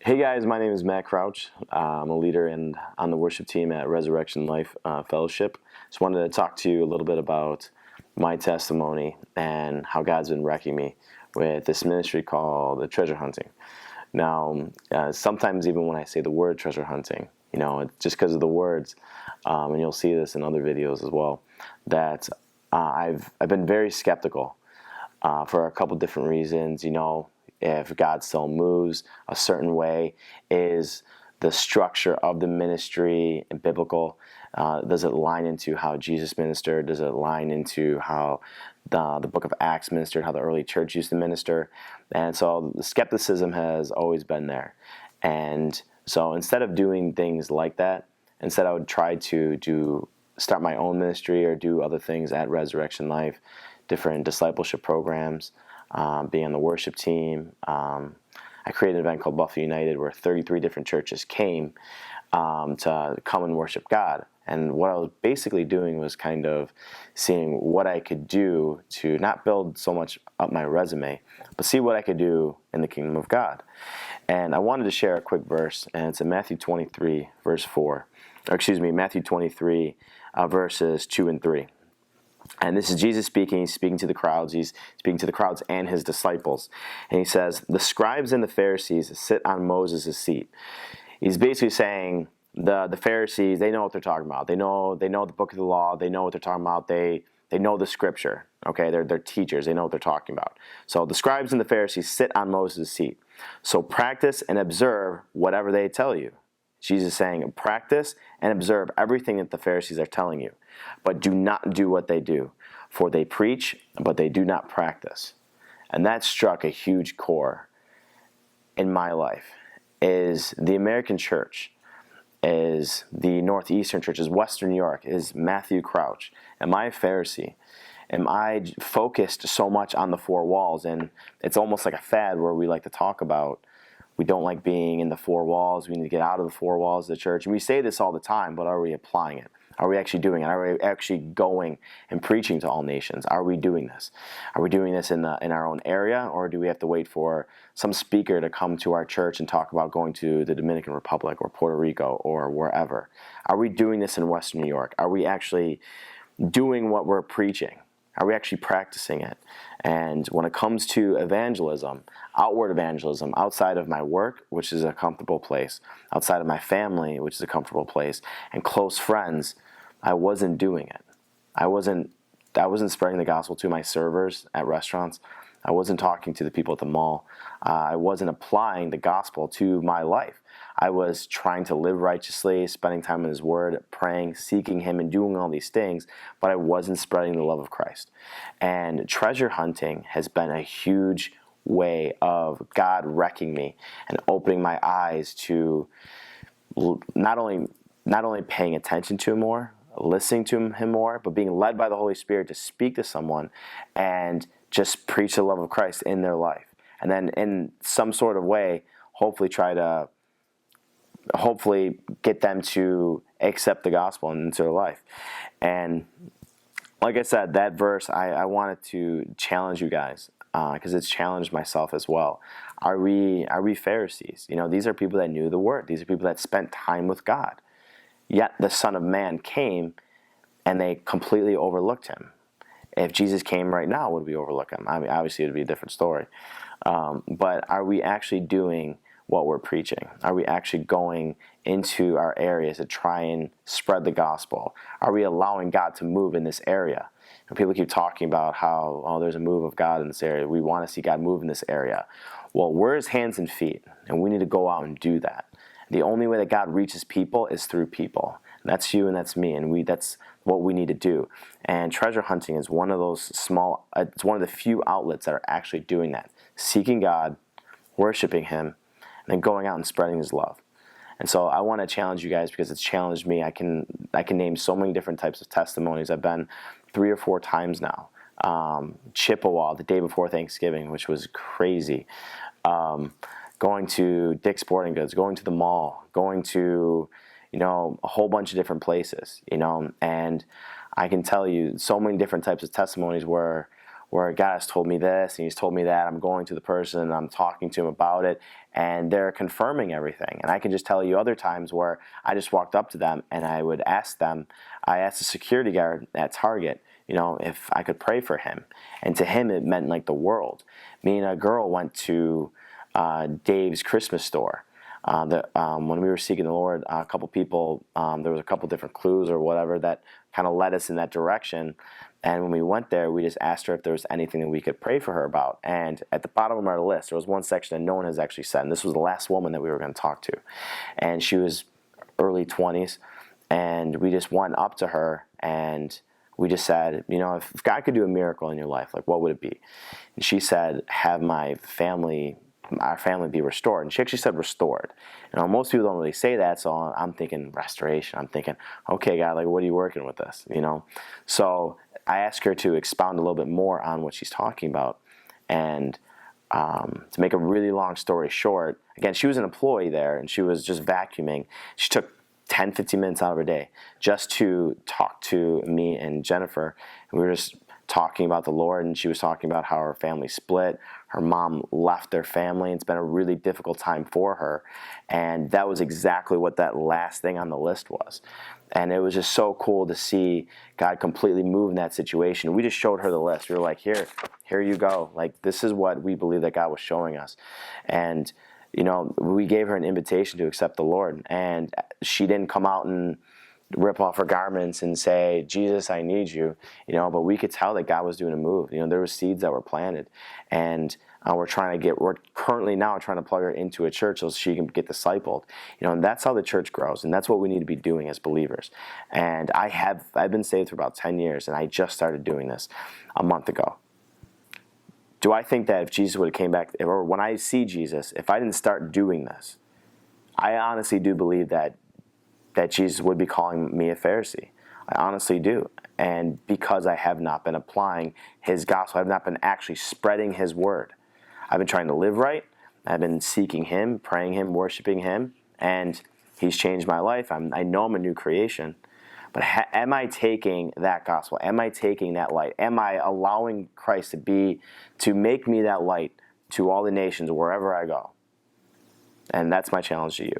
Hey guys, my name is Matt Crouch. I'm a leader and on the worship team at Resurrection Life Fellowship. Just wanted to talk to you a little bit about my testimony and how God's been wrecking me with this ministry called the treasure hunting. Now, sometimes even when I say the word treasure hunting, it's just because of the words, and you'll see this in other videos as well, that I've been very skeptical for a couple different reasons. If God still moves a certain way, is the structure of the ministry biblical? Does it line into how Jesus ministered? Does it line into how the book of Acts ministered, how the early church used to minister? And so the skepticism has always been there. And so instead of doing things like that, instead I would try to start my own ministry or do other things at Resurrection Life, different discipleship programs, being on the worship team. I created an event called Buffalo United where 33 different churches came to come and worship God. And what I was basically doing was kind of seeing what I could do to not build so much up my resume, but see what I could do in the kingdom of God. And I wanted to share a quick verse, and it's in Matthew 23, verse 4. Matthew 23, verses 2 and 3. And this is Jesus speaking. He's speaking to the crowds. He's speaking to the crowds and his disciples. And he says, the scribes and the Pharisees sit on Moses' seat. He's basically saying the Pharisees, they know what they're talking about. They know the book of the law. They know what they're talking about. They know the scripture. Okay, they're teachers. They know what they're talking about. So the scribes and the Pharisees sit on Moses' seat. So practice and observe whatever they tell you. Jesus is saying, practice and observe everything that the Pharisees are telling you, but do not do what they do, for they preach, but they do not practice. And that struck a huge core in my life. Is the American church, is the Northeastern church, is Western New York, is Matthew Crouch, am I a Pharisee? Am I focused so much on the four walls? And it's almost like a fad where we like to talk about we don't like being in the four walls. We need to get out of the four walls of the church. And we say this all the time, but are we applying it? Are we actually doing it? Are we actually going and preaching to all nations? Are we doing this? Are we doing this in our own area, or do we have to wait for some speaker to come to our church and talk about going to the Dominican Republic or Puerto Rico or wherever? Are we doing this in Western New York? Are we actually doing what we're preaching? Are we actually practicing it? And when it comes to evangelism, outward evangelism, outside of my work, which is a comfortable place, outside of my family, which is a comfortable place, and close friends, I wasn't doing it. I wasn't spreading the gospel to my servers at restaurants. I wasn't talking to the people at the mall. I wasn't applying the gospel to my life. I was trying to live righteously, spending time in His Word, praying, seeking Him, and doing all these things, but I wasn't spreading the love of Christ. And treasure hunting has been a huge way of God wrecking me and opening my eyes to not only paying attention to Him more, listening to Him more, but being led by the Holy Spirit to speak to someone and just preach the love of Christ in their life. And then in some sort of way, hopefully get them to accept the gospel into their life. And like I said, that verse, I wanted to challenge you guys because it's challenged myself as well. Are we Pharisees? These are people that knew the Word. These are people that spent time with God. Yet the Son of Man came and they completely overlooked Him. If Jesus came right now, would we overlook Him? I mean, obviously it would be a different story. But are we actually doing what we're preaching? Are we actually going into our areas to try and spread the gospel? Are we allowing God to move in this area? And people keep talking about how, there's a move of God in this area. We want to see God move in this area. Well, we're His hands and feet, and we need to go out and do that. The only way that God reaches people is through people. And that's you and that's me, and that's what we need to do. And treasure hunting is one of those it's one of the few outlets that are actually doing that. Seeking God, worshiping Him, and then going out and spreading His love. And so I want to challenge you guys because it's challenged me. I can name so many different types of testimonies. I've been 3 or 4 times now. Chippewa the day before Thanksgiving, which was crazy. Going to Dick's Sporting Goods, going to the mall, going to a whole bunch of different places, and I can tell you so many different types of testimonies where God has told me this and He's told me that. I'm going to the person and I'm talking to him about it, and they're confirming everything. And I can just tell you other times where I just walked up to them and I would ask them, I asked the security guard at Target, if I could pray for him. And to him, it meant like the world. Me and a girl went to Dave's Christmas store. When we were seeking the Lord, a couple people, there was a couple different clues or whatever that kind of led us in that direction. And when we went there, we just asked her if there was anything that we could pray for her about. And at the bottom of our list, there was one section that no one has actually said. And this was the last woman that we were going to talk to. And she was early 20s. And we just went up to her and we just said, if God could do a miracle in your life, like what would it be? And she said, have our family be restored. And she actually said restored. Most people don't really say that, so I'm thinking restoration. I'm thinking, okay, God, like what are you working with this? So I asked her to expound a little bit more on what she's talking about. And to make a really long story short, again, she was an employee there and she was just vacuuming. She took 10, 15 minutes out of her day just to talk to me and Jennifer. And we were just talking about the Lord, and she was talking about how her family split. Her mom left their family. It's been a really difficult time for her. And that was exactly what that last thing on the list was. And it was just so cool to see God completely move in that situation. We just showed her the list. We were like, here you go. Like, this is what we believe that God was showing us. And we gave her an invitation to accept the Lord, and she didn't come out and rip off her garments and say, Jesus, I need you, but we could tell that God was doing a move. There were seeds that were planted, and we're currently now trying to plug her into a church so she can get discipled, and that's how the church grows, and that's what we need to be doing as believers. And I've been saved for about 10 years, and I just started doing this a month ago. Do I think that if Jesus would have came back, or when I see Jesus, if I didn't start doing this, I honestly do believe that Jesus would be calling me a Pharisee. I honestly do. And because I have not been applying his gospel, I have not been actually spreading his word. I've been trying to live right. I've been seeking him, praying him, worshiping him, and he's changed my life. I know I'm a new creation. But am I taking that gospel? Am I taking that light? Am I allowing Christ to make me that light to all the nations wherever I go? And that's my challenge to you.